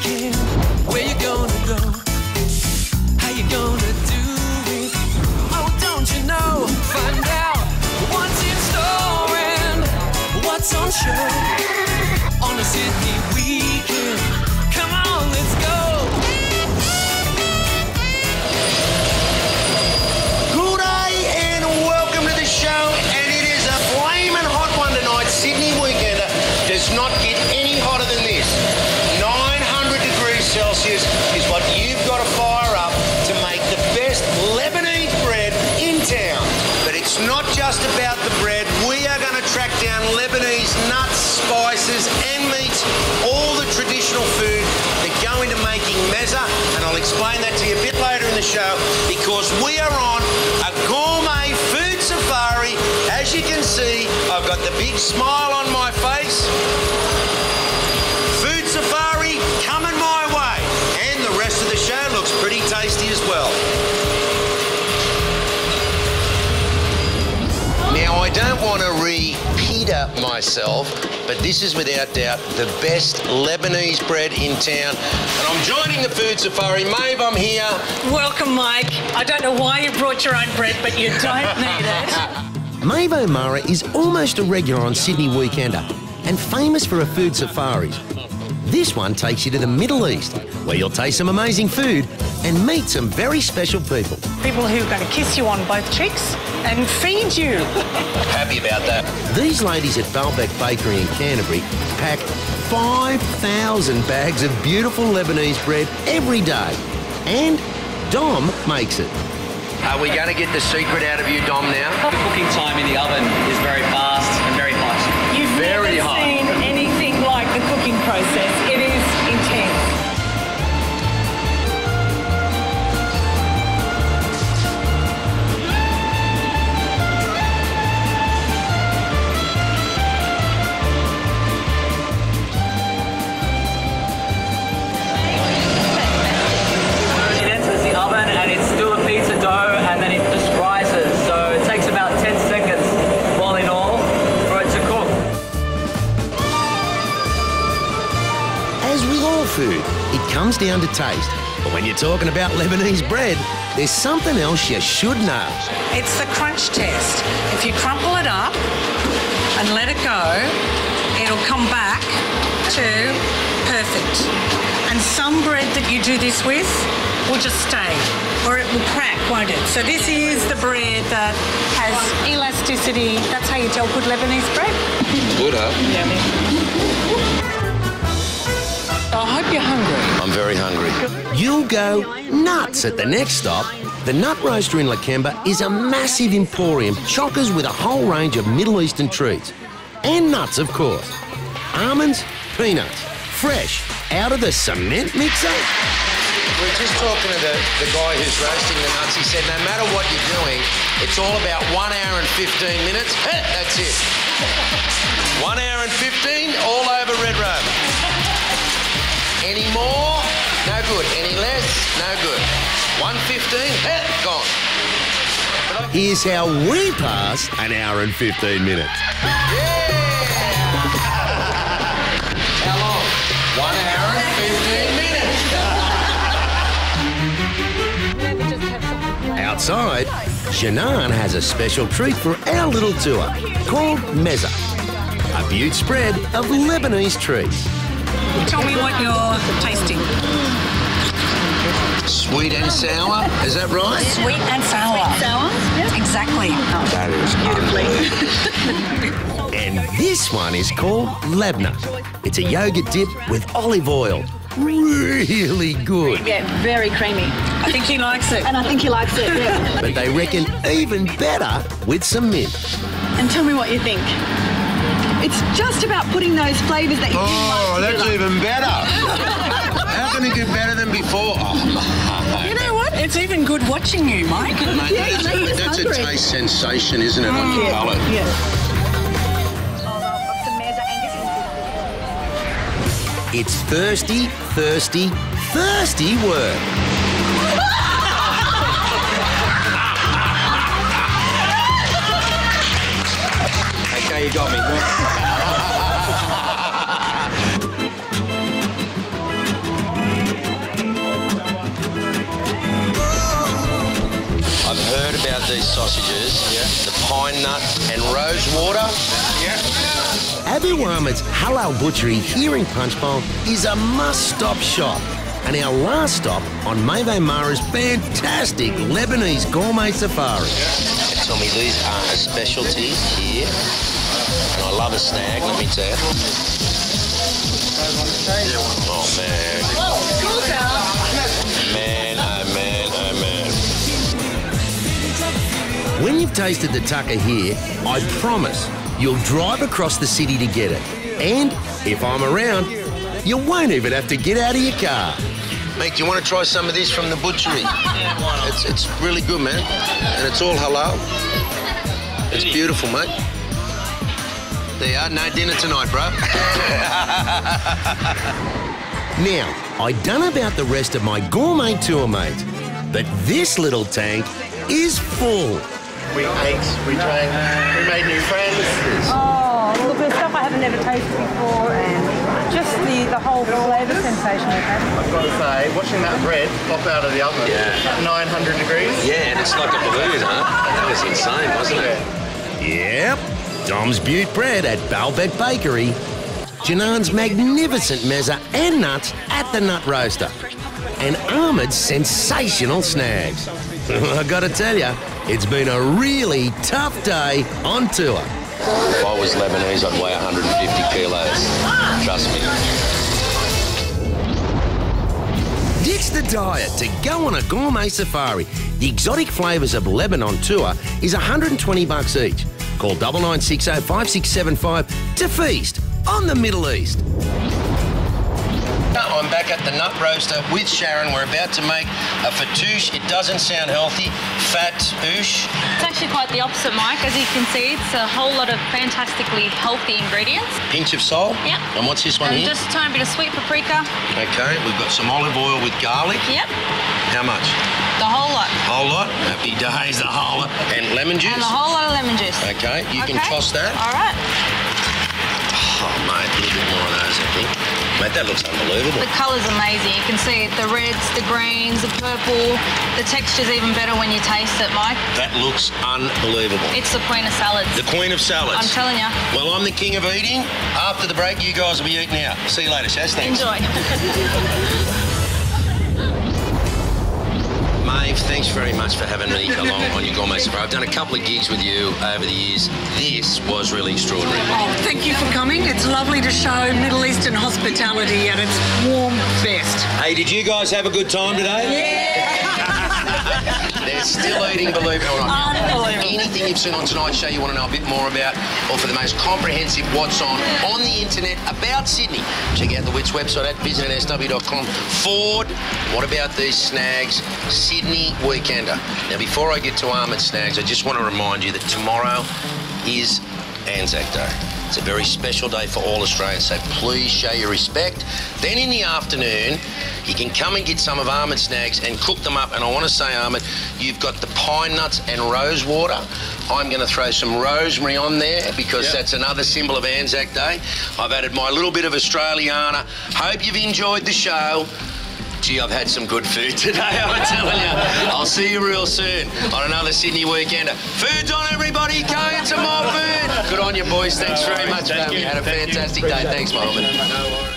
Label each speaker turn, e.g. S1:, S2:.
S1: weekend. Where you gonna go? How you gonna do it? Oh, don't you know? Find out what's in store and what's on show on a Sydney weekend. Come on, let's go.
S2: Good day and welcome to the show, and it is a flaming hot one tonight. Sydney Weekender does not get any hotter than this. 900 degrees Celsius is what you've got to fire up to make the best Lebanese bread in town. But it's not just about the bread. We are going to track down Lebanese nuts, spices and meats, all the traditional food that go into making mezza, and I'll explain that to you a bit later in the show, because we are on a gourmet food safari. As you can see, I've got the big smile on my face. Food safari coming my way, and the rest of the show looks pretty tasty as well. Now, I don't want to repeater myself, but this is without doubt the best Lebanese bread in town. And I'm joining the food safari. Maeve, I'm here.
S3: Welcome, Mike. I don't know why you brought your own bread, but you don't need it.
S2: Maeve O'Mara is almost a regular on Sydney Weekender and famous for her food safaris. This one takes you to the Middle East, where you'll taste some amazing food and meet some very special people.
S3: People who are going to kiss you on both cheeks and feed you.
S2: Happy about that. These ladies at Balbec Bakery in Canterbury pack 5,000 bags of beautiful Lebanese bread every day. And Dom makes it. Are we going to get the secret out of you, Dom, now?
S4: The cooking time in the oven is very fast and very hot.
S3: You've
S4: Very
S3: never
S4: hot.
S3: seen anything like the cooking process. It is intense.
S4: It enters the oven and it's still a pizza dough and then it just rises. So it takes about 10 seconds, all in all, for it to cook.
S2: As with all food, it comes down to taste. But when you're talking about Lebanese bread, there's something else you should know.
S3: It's the crunch test. If you crumple it up and let it go, it'll come back to perfect. And some bread that you do this with will just stay, or it will crack, won't it? So this is the bread that has elasticity. That's how you tell good Lebanese bread.
S2: Good, huh?
S3: Yummy. I hope you're hungry.
S2: I'm very hungry. You'll go nuts at the next stop. The Nut Roaster in Lakemba is a massive emporium, chockers with a whole range of Middle Eastern treats. And nuts, of course. Almonds, peanuts, fresh, out of the cement mixer. We're just talking to the guy who's roasting the nuts. He said no matter what you're doing, it's all about 1 hour and 15 minutes. That's it. 1 hour and 15, all over Red Rover. Any more? No good. Any less? No good. 1:15, gone. Here's how we pass an hour and 15 minutes. Yeah! How long? 1 hour and 15 minutes. Outside, Shannon has a special treat for our little tour called mezza, a beaut spread of Lebanese treats.
S3: Tell me what you're tasting.
S2: Sweet and sour, is that right?
S3: Sweet and sour. Sweet sour? Yeah. Exactly.
S2: That is beautifully. And this one is called labna. It's a yogurt dip with olive oil. Really good.
S5: Yeah, very creamy.
S3: I think he likes it.
S5: And I think he likes it, yeah.
S2: But they reckon even better with some mint.
S5: And tell me what you think. It's just about putting those flavours that you do like
S2: that's
S5: together.
S2: even better. How can it get better than before?
S3: You know what? It's even good watching you, Mike.
S2: Mate,
S5: Yeah,
S2: that's,
S5: you make us
S2: that's a
S5: hungry.
S2: taste sensation, isn't it, on your palate?
S5: Yeah.
S2: It's thirsty, thirsty, thirsty work. Okay, you got me. pine nut and rose water. Abu Ahmed's Halal Butchery here in Punchbowl is a must-stop shop. And our last stop on Mave Mara's fantastic Lebanese gourmet safari. Tell me, these are a specialty here. And I love a snag, let me tell you. Oh, man. Man, oh, man, oh, man. When you've tasted the tucker here, I promise you'll drive across the city to get it. And if I'm around, you won't even have to get out of your car. Mate, do you want to try some of this from the butchery? Yeah, why not? It's really good, man. And it's all halal. It's beautiful, mate. There you are. No dinner tonight, bro. Now, I don't know about the rest of my gourmet tour, mate, but this little tank is full.
S6: We ate, we drank, we made new friends.
S7: Oh, look, there's stuff I haven't never tasted before, and just the whole flavour sensation we've had.
S6: I've got to say, watching that bread pop out of the oven at 900 degrees.
S2: Yeah, and it's like a balloon, huh? That was insane, wasn't it? Yep, Dom's Butte Bread at Balbec Bakery. Janan's magnificent mezza and nuts at the Nut Roaster. And Ahmed's sensational snags. I gotta tell you, it's been a really tough day on tour. If I was Lebanese, I'd weigh 150 kilos. Trust me. Ditch the diet to go on a gourmet safari. The exotic flavours of Lebanon tour is $120 each. Call 9960 5675 to feast on the Middle East. I'm back at the Nut Roaster with Sharon. We're about to make a fattoush. It doesn't sound healthy. Fat-oosh.
S8: It's actually quite the opposite, Mike. As you can see, it's a whole lot of fantastically healthy ingredients.
S2: Pinch of salt.
S8: Yep.
S2: And what's this one
S8: and
S2: here?
S8: Just a tiny bit of sweet paprika.
S2: Okay, we've got some olive oil with garlic.
S8: Yep.
S2: How much?
S8: The whole lot.
S2: Whole lot. Happy days, the whole lot. And lemon juice?
S8: And a whole lot of lemon juice.
S2: Okay, you can toss that.
S8: All right.
S2: Oh, mate, a little bit more of those, I think. Mate, that looks unbelievable.
S8: The colour's amazing. You can see it, the reds, the greens, the purple. The texture's even better when you taste it, Mike.
S2: That looks unbelievable.
S8: It's the queen of salads.
S2: The queen of salads.
S8: I'm telling you.
S2: Well, I'm the king of eating. After the break, you guys will be eating out. See you later, Shaz. Thanks.
S8: Enjoy.
S2: Maeve, thanks very much for having me along on your gourmet safari. I've done a couple of gigs with you over the years. This was really extraordinary.
S3: Oh, thank you for coming. It's lovely to show Middle Eastern hospitality at its warm best.
S2: Hey, did you guys have a good time today?
S3: Yeah!
S2: They're still eating, believe it or not.
S3: Unbelievable.
S2: Anything you've seen on Tonight's Show you want to know a bit more about, or for the most comprehensive what's on the internet about Sydney, check out the Wits website at visitsw.com. Ford, what about these snags? Sydney Weekender. Now, before I get to Ahmed Snags, I just want to remind you that tomorrow is Anzac Day. It's a very special day for all Australians, so please show your respect. Then in the afternoon, you can come and get some of Ahmed's snags and cook them up. And I want to say, Ahmed, you've got the pine nuts and rose water. I'm going to throw some rosemary on there because that's another symbol of Anzac Day. I've added my little bit of Australiana. Hope you've enjoyed the show. Gee, I've had some good food today, I'm telling you. I'll see you real soon on another Sydney Weekender. Food's on, everybody. Go get some more food. Good on you, boys. Thanks very much, man. We had a fantastic day. Thanks, Mohammed.